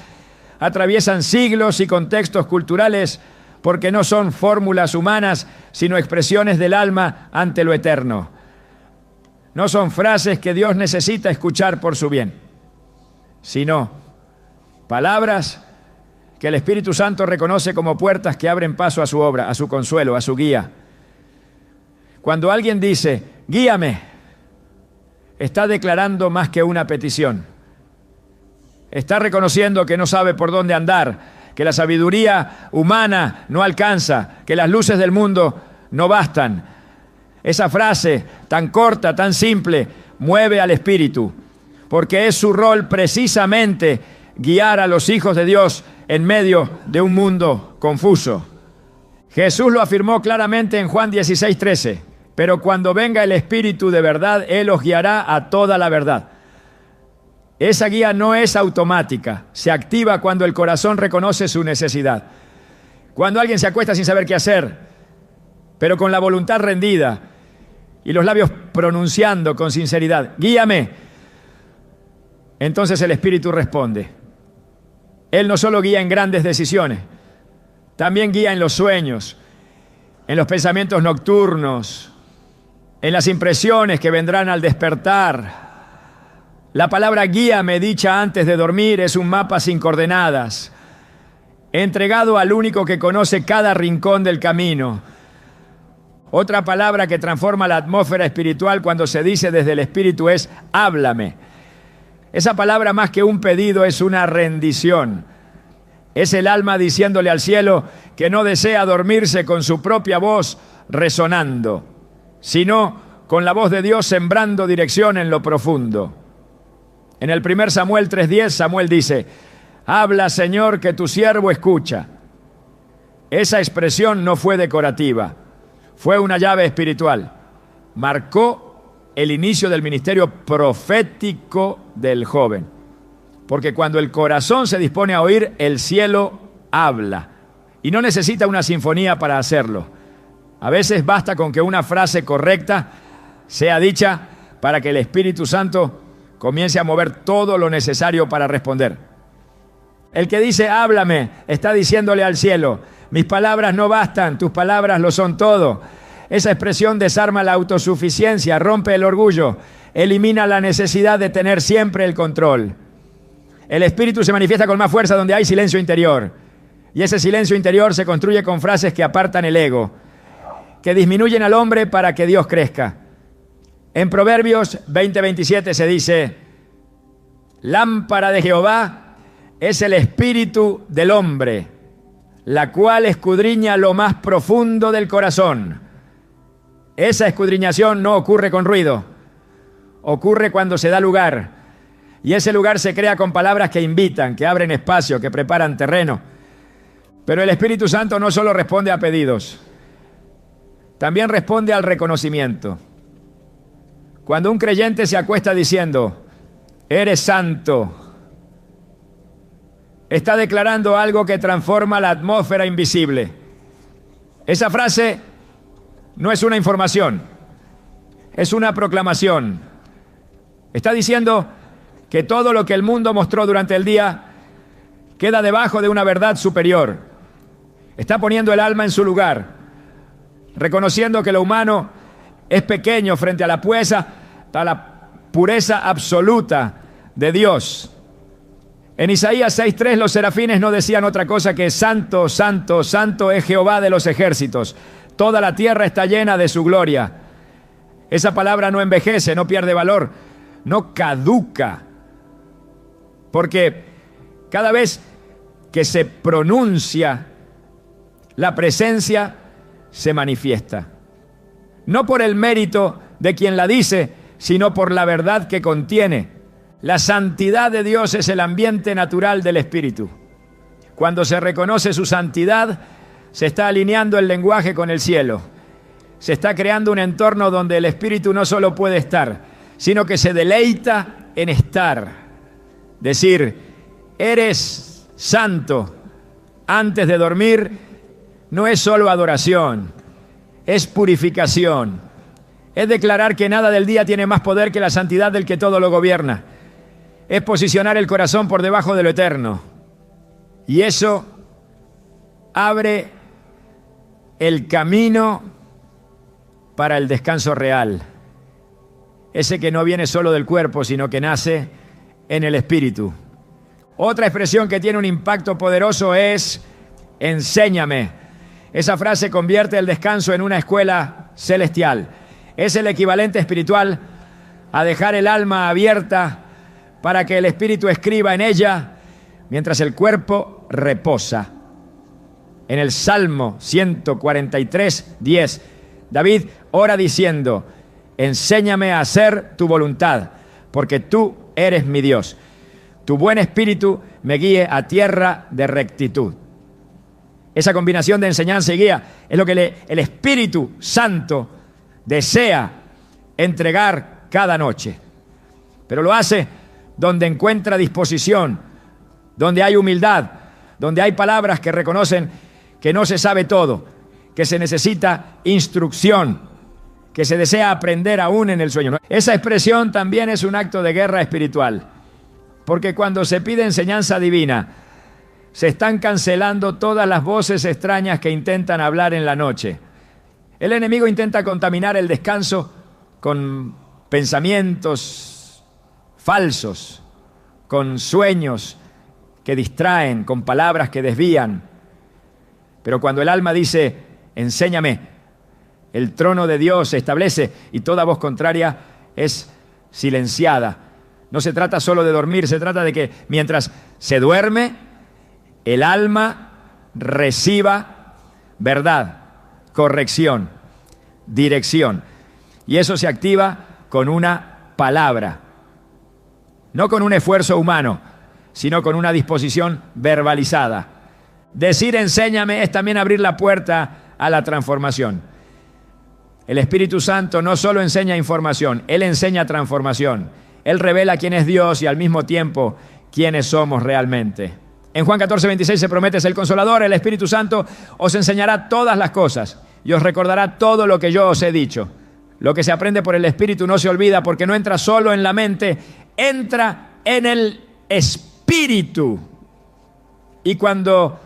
[SPEAKER 1] atraviesan siglos y contextos culturales porque no son fórmulas humanas, sino expresiones del alma ante lo eterno. No son frases que Dios necesita escuchar por su bien, sino palabras que el Espíritu Santo reconoce como puertas que abren paso a su obra, a su consuelo, a su guía. Cuando alguien dice, guíame, está declarando más que una petición. Está reconociendo que no sabe por dónde andar, que la sabiduría humana no alcanza, que las luces del mundo no bastan. Esa frase tan corta, tan simple, mueve al espíritu, porque es su rol precisamente guiar a los hijos de Dios en medio de un mundo confuso. Jesús lo afirmó claramente en Juan 16:13, pero cuando venga el Espíritu de verdad, Él os guiará a toda la verdad. Esa guía no es automática, se activa cuando el corazón reconoce su necesidad. Cuando alguien se acuesta sin saber qué hacer, pero con la voluntad rendida y los labios pronunciando con sinceridad, guíame, entonces el Espíritu responde. Él no solo guía en grandes decisiones, también guía en los sueños, en los pensamientos nocturnos, en las impresiones que vendrán al despertar. La palabra guíame, dicha antes de dormir, es un mapa sin coordenadas, entregado al único que conoce cada rincón del camino. Otra palabra que transforma la atmósfera espiritual cuando se dice desde el Espíritu es háblame. Esa palabra, más que un pedido, es una rendición. Es el alma diciéndole al cielo que no desea dormirse con su propia voz resonando, sino con la voz de Dios sembrando dirección en lo profundo. En el 1 Samuel 3:10, Samuel dice: habla, Señor, que tu siervo escucha. Esa expresión no fue decorativa, fue una llave espiritual. Marcó el inicio del ministerio profético del joven. Porque cuando el corazón se dispone a oír, el cielo habla. Y no necesita una sinfonía para hacerlo. A veces basta con que una frase correcta sea dicha para que el Espíritu Santo comience a mover todo lo necesario para responder. El que dice háblame está diciéndole al cielo: mis palabras no bastan, tus palabras lo son todo. Esa expresión desarma la autosuficiencia, rompe el orgullo, elimina la necesidad de tener siempre el control. El Espíritu se manifiesta con más fuerza donde hay silencio interior. Y ese silencio interior se construye con frases que apartan el ego, que disminuyen al hombre para que Dios crezca. En Proverbios 20:27 se dice: lámpara de Jehová es el espíritu del hombre, la cual escudriña lo más profundo del corazón. Esa escudriñación no ocurre con ruido, ocurre cuando se da lugar. Y ese lugar se crea con palabras que invitan, que abren espacio, que preparan terreno. Pero el Espíritu Santo no solo responde a pedidos, también responde al reconocimiento. Cuando un creyente se acuesta diciendo: eres santo, está declarando algo que transforma la atmósfera invisible. Esa frase no es una información, es una proclamación. Está diciendo que todo lo que el mundo mostró durante el día queda debajo de una verdad superior. Está poniendo el alma en su lugar, reconociendo que lo humano es pequeño frente a la pureza absoluta de Dios. En Isaías 6:3 los serafines no decían otra cosa que: santo, santo, santo es Jehová de los ejércitos. Toda la tierra está llena de su gloria. Esa palabra no envejece, no pierde valor, no caduca. Porque cada vez que se pronuncia, la presencia se manifiesta. No por el mérito de quien la dice, sino por la verdad que contiene. La santidad de Dios es el ambiente natural del Espíritu. Cuando se reconoce su santidad, se está alineando el lenguaje con el cielo. Se está creando un entorno donde el Espíritu no solo puede estar, sino que se deleita en estar. Decir: eres santo antes de dormir no es solo adoración, es purificación. Es declarar que nada del día tiene más poder que la santidad del que todo lo gobierna. Es posicionar el corazón por debajo de lo eterno. Y eso abre el camino para el descanso real. Ese que no viene solo del cuerpo, sino que nace en el espíritu. Otra expresión que tiene un impacto poderoso es: enséñame. Esa frase convierte el descanso en una escuela celestial. Es el equivalente espiritual a dejar el alma abierta para que el espíritu escriba en ella mientras el cuerpo reposa. En el Salmo 143:10 David ora diciendo: enséñame a hacer tu voluntad, porque tú eres mi Dios. Tu buen espíritu me guíe a tierra de rectitud. Esa combinación de enseñanza y guía es lo que el Espíritu Santo desea entregar cada noche. Pero lo hace donde encuentra disposición, donde hay humildad, donde hay palabras que reconocen que no se sabe todo, que se necesita instrucción, que se desea aprender aún en el sueño. Esa expresión también es un acto de guerra espiritual, porque cuando se pide enseñanza divina, se están cancelando todas las voces extrañas que intentan hablar en la noche. El enemigo intenta contaminar el descanso con pensamientos falsos, con sueños que distraen, con palabras que desvían. Pero cuando el alma dice: enséñame, el trono de Dios se establece y toda voz contraria es silenciada. No se trata solo de dormir, se trata de que mientras se duerme, el alma reciba verdad, corrección, dirección. Y eso se activa con una palabra. No con un esfuerzo humano, sino con una disposición verbalizada. Decir enséñame es también abrir la puerta a la transformación. El Espíritu Santo no solo enseña información, Él enseña transformación. Él revela quién es Dios y al mismo tiempo quiénes somos realmente. En Juan 14:26 se promete: es el Consolador, el Espíritu Santo, os enseñará todas las cosas y os recordará todo lo que yo os he dicho. Lo que se aprende por el Espíritu no se olvida, porque no entra solo en la mente, entra en el Espíritu. Y cuando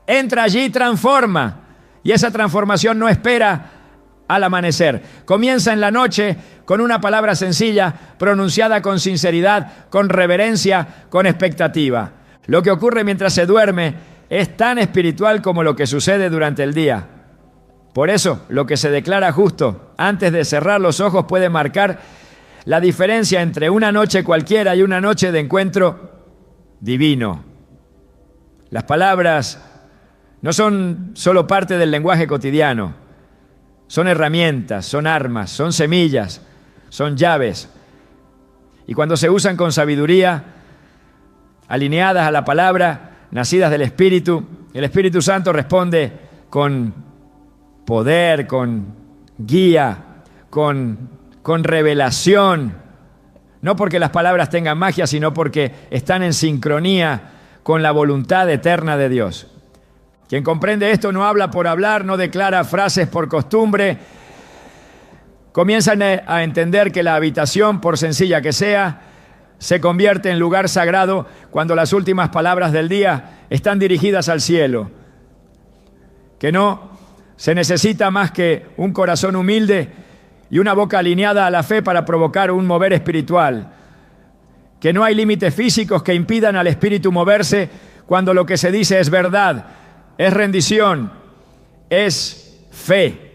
[SPEAKER 1] entra allí, transforma. Y esa transformación no espera al amanecer. Comienza en la noche con una palabra sencilla, pronunciada con sinceridad, con reverencia, con expectativa. Lo que ocurre mientras se duerme es tan espiritual como lo que sucede durante el día. Por eso, lo que se declara justo antes de cerrar los ojos puede marcar la diferencia entre una noche cualquiera y una noche de encuentro divino. Las palabras no son solo parte del lenguaje cotidiano, son herramientas, son armas, son semillas, son llaves. Y cuando se usan con sabiduría, alineadas a la palabra, nacidas del Espíritu, el Espíritu Santo responde con poder, con guía, con revelación. No porque las palabras tengan magia, sino porque están en sincronía con la voluntad eterna de Dios. Quien comprende esto no habla por hablar, no declara frases por costumbre. Comienzan a entender que la habitación, por sencilla que sea, se convierte en lugar sagrado cuando las últimas palabras del día están dirigidas al cielo. Que no se necesita más que un corazón humilde y una boca alineada a la fe para provocar un mover espiritual. Que no hay límites físicos que impidan al espíritu moverse cuando lo que se dice es verdad, es rendición, es fe.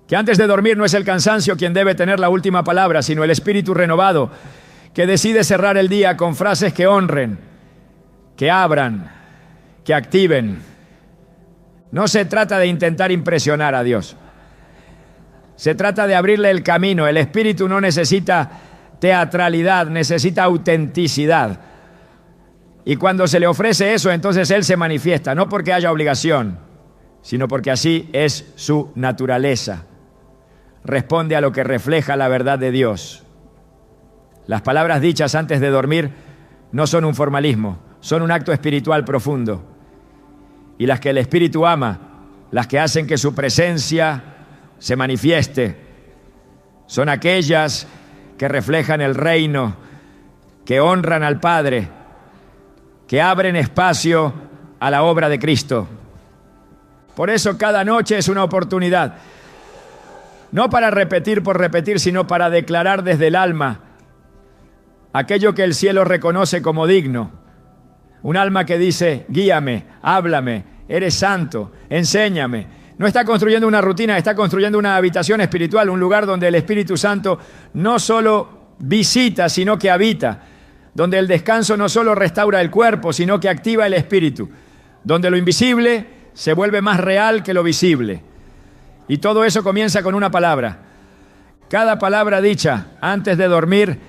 [SPEAKER 1] Que antes de dormir no es el cansancio quien debe tener la última palabra, sino el espíritu renovado, que decide cerrar el día con frases que honren, que abran, que activen. No se trata de intentar impresionar a Dios. Se trata de abrirle el camino. El espíritu no necesita teatralidad, necesita autenticidad. Y cuando se le ofrece eso, entonces Él se manifiesta, no porque haya obligación, sino porque así es su naturaleza. Responde a lo que refleja la verdad de Dios. Las palabras dichas antes de dormir no son un formalismo, son un acto espiritual profundo. Y las que el Espíritu ama, las que hacen que su presencia se manifieste, son aquellas que reflejan el reino, que honran al Padre, que abren espacio a la obra de Cristo. Por eso cada noche es una oportunidad, no para repetir por repetir, sino para declarar desde el alma aquello que el cielo reconoce como digno. Un alma que dice: guíame, háblame, eres santo, enséñame. No está construyendo una rutina, está construyendo una habitación espiritual, un lugar donde el Espíritu Santo no solo visita, sino que habita, donde el descanso no solo restaura el cuerpo, sino que activa el espíritu, donde lo invisible se vuelve más real que lo visible. Y todo eso comienza con una palabra. Cada palabra dicha antes de dormir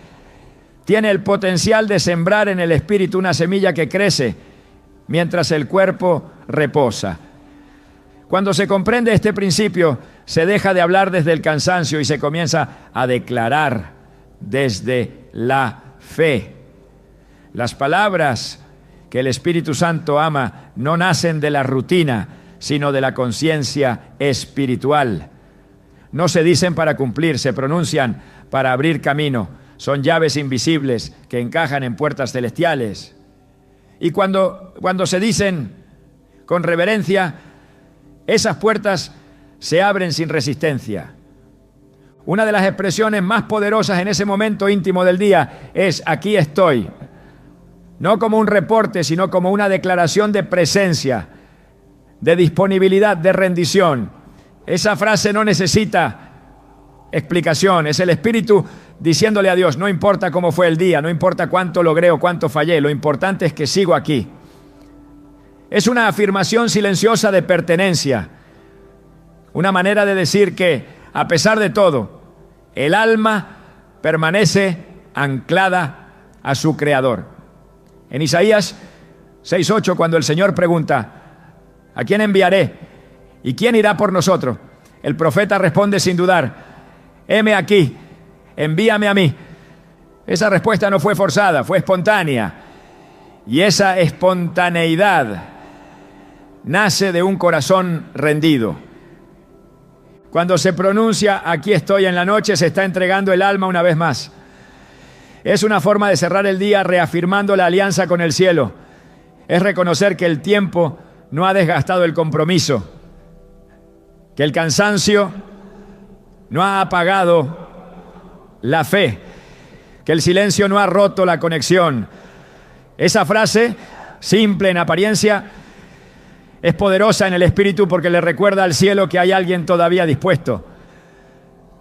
[SPEAKER 1] tiene el potencial de sembrar en el espíritu una semilla que crece mientras el cuerpo reposa. Cuando se comprende este principio, se deja de hablar desde el cansancio y se comienza a declarar desde la fe. Las palabras que el Espíritu Santo ama no nacen de la rutina, sino de la conciencia espiritual. No se dicen para cumplir, se pronuncian para abrir camino. Son llaves invisibles que encajan en puertas celestiales. Y cuando se dicen con reverencia, esas puertas se abren sin resistencia. Una de las expresiones más poderosas en ese momento íntimo del día es: aquí estoy. No como un reporte, sino como una declaración de presencia, de disponibilidad, de rendición. Esa frase no necesita explicación, es el Espíritu diciéndole a Dios: no importa cómo fue el día, no importa cuánto logré o cuánto fallé, lo importante es que sigo aquí. Es una afirmación silenciosa de pertenencia, una manera de decir que, a pesar de todo, el alma permanece anclada a su Creador. En Isaías 6:8, cuando el Señor pregunta: ¿a quién enviaré? ¿Y quién irá por nosotros? El profeta responde sin dudar: heme aquí, envíame a mí. Esa respuesta no fue forzada, fue espontánea. Y esa espontaneidad nace de un corazón rendido. Cuando se pronuncia aquí estoy en la noche, se está entregando el alma una vez más. Es una forma de cerrar el día reafirmando la alianza con el cielo. Es reconocer que el tiempo no ha desgastado el compromiso, que el cansancio no ha apagado la fe, que el silencio no ha roto la conexión. Esa frase, simple en apariencia, es poderosa en el espíritu porque le recuerda al cielo que hay alguien todavía dispuesto.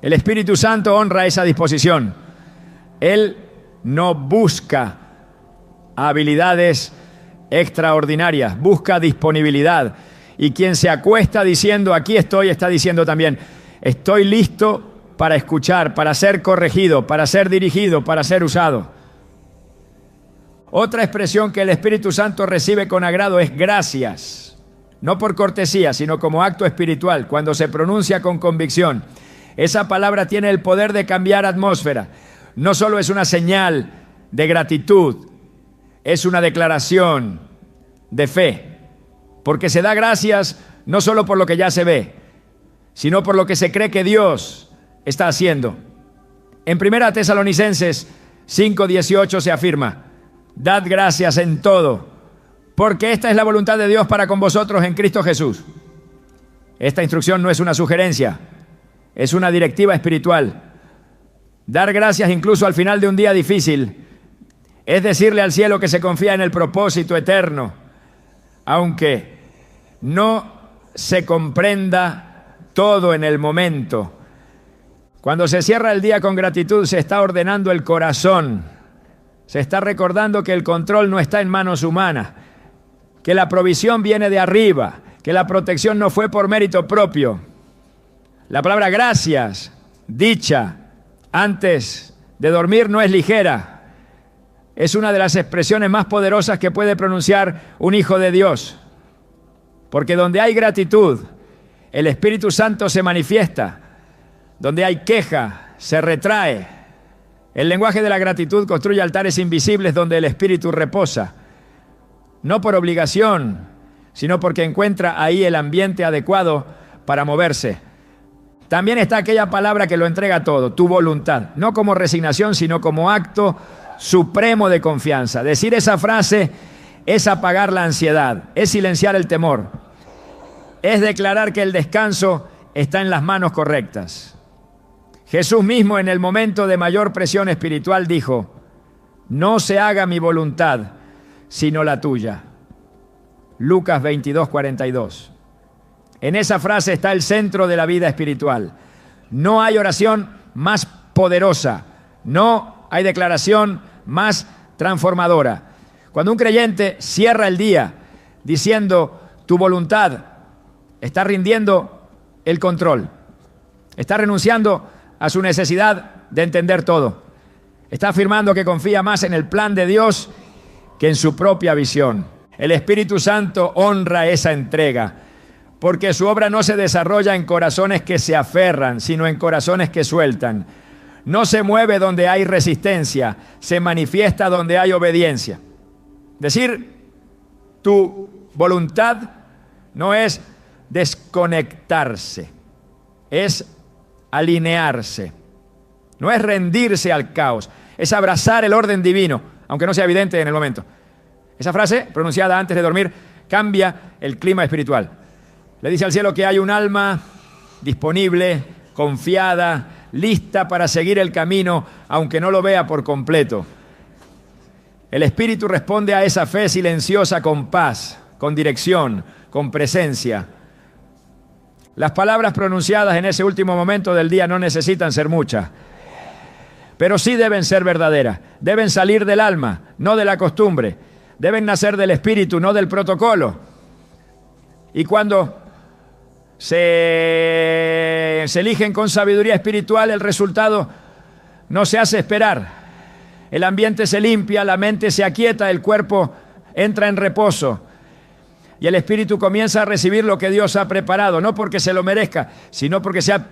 [SPEAKER 1] El Espíritu Santo honra esa disposición. Él no busca habilidades extraordinarias, busca disponibilidad. Y quien se acuesta diciendo aquí estoy, está diciendo también: estoy listo para escuchar, para ser corregido, para ser dirigido, para ser usado. Otra expresión que el Espíritu Santo recibe con agrado es gracias. No por cortesía, sino como acto espiritual, cuando se pronuncia con convicción. Esa palabra tiene el poder de cambiar atmósfera. No solo es una señal de gratitud, es una declaración de fe. Porque se da gracias no solo por lo que ya se ve, sino por lo que se cree que Dios está haciendo. En 1 Tesalonicenses 5:18 se afirma: dad gracias en todo, porque esta es la voluntad de Dios para con vosotros en Cristo Jesús. Esta instrucción no es una sugerencia, es una directiva espiritual. Dar gracias incluso al final de un día difícil es decirle al cielo que se confía en el propósito eterno, aunque no se comprenda todo en el momento. Cuando se cierra el día con gratitud, se está ordenando el corazón, se está recordando que el control no está en manos humanas, que la provisión viene de arriba, que la protección no fue por mérito propio. La palabra gracias, dicha antes de dormir, no es ligera. Es una de las expresiones más poderosas que puede pronunciar un hijo de Dios. Porque donde hay gratitud, el Espíritu Santo se manifiesta. Donde hay queja, se retrae. El lenguaje de la gratitud construye altares invisibles donde el Espíritu reposa. No por obligación, sino porque encuentra ahí el ambiente adecuado para moverse. También está aquella palabra que lo entrega todo, tu voluntad. No como resignación, sino como acto supremo de confianza. Decir esa frase es apagar la ansiedad, es silenciar el temor, es declarar que el descanso está en las manos correctas. Jesús mismo, en el momento de mayor presión espiritual, dijo: no se haga mi voluntad, sino la tuya. Lucas 22:42. En esa frase está el centro de la vida espiritual. No hay oración más poderosa, no hay declaración más transformadora. Cuando un creyente cierra el día diciendo tu voluntad, está rindiendo el control. Está renunciando a su necesidad de entender todo. Está afirmando que confía más en el plan de Dios que en su propia visión. El Espíritu Santo honra esa entrega, porque su obra no se desarrolla en corazones que se aferran, sino en corazones que sueltan. No se mueve donde hay resistencia, se manifiesta donde hay obediencia. Decir, tu voluntad no es desconectarse, es alinearse. No es rendirse al caos, es abrazar el orden divino, aunque no sea evidente en el momento. Esa frase, pronunciada antes de dormir, cambia el clima espiritual. Le dice al cielo que hay un alma disponible, confiada, lista para seguir el camino, aunque no lo vea por completo. El Espíritu responde a esa fe silenciosa con paz, con dirección, con presencia. Las palabras pronunciadas en ese último momento del día no necesitan ser muchas, pero sí deben ser verdaderas. Deben salir del alma, no de la costumbre. Deben nacer del Espíritu, no del protocolo. Y cuando se eligen con sabiduría espiritual, el resultado no se hace esperar. El ambiente se limpia, la mente se aquieta, el cuerpo entra en reposo. Y el Espíritu comienza a recibir lo que Dios ha preparado, no porque se lo merezca, sino porque se ha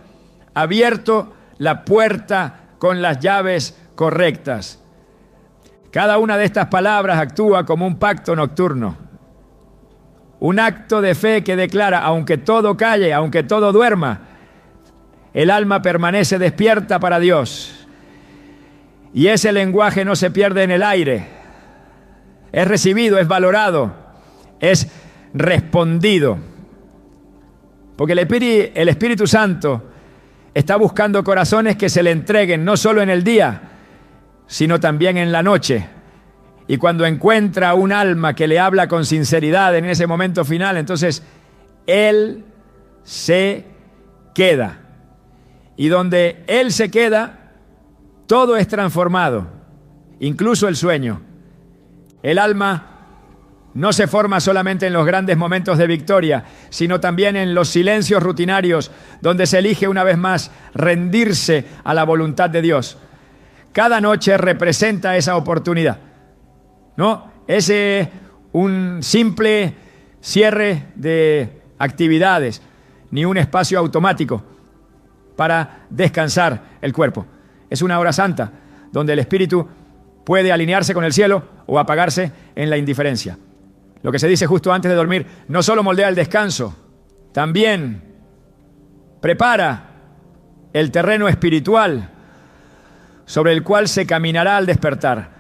[SPEAKER 1] abierto la puerta con las llaves correctas. Cada una de estas palabras actúa como un pacto nocturno. Un acto de fe que declara, aunque todo calle, aunque todo duerma, el alma permanece despierta para Dios. Y ese lenguaje no se pierde en el aire. Es recibido, es valorado, es respondido. Porque el Espíritu Santo está buscando corazones que se le entreguen, no solo en el día, sino también en la noche. Y cuando encuentra un alma que le habla con sinceridad en ese momento final, entonces Él se queda. Y donde Él se queda, todo es transformado, incluso el sueño. El alma no se forma solamente en los grandes momentos de victoria, sino también en los silencios rutinarios, donde se elige una vez más rendirse a la voluntad de Dios. Cada noche representa esa oportunidad. No es un simple cierre de actividades, ni un espacio automático para descansar el cuerpo. Es una hora santa, donde el espíritu puede alinearse con el cielo o apagarse en la indiferencia. Lo que se dice justo antes de dormir no solo moldea el descanso, también prepara el terreno espiritual sobre el cual se caminará al despertar.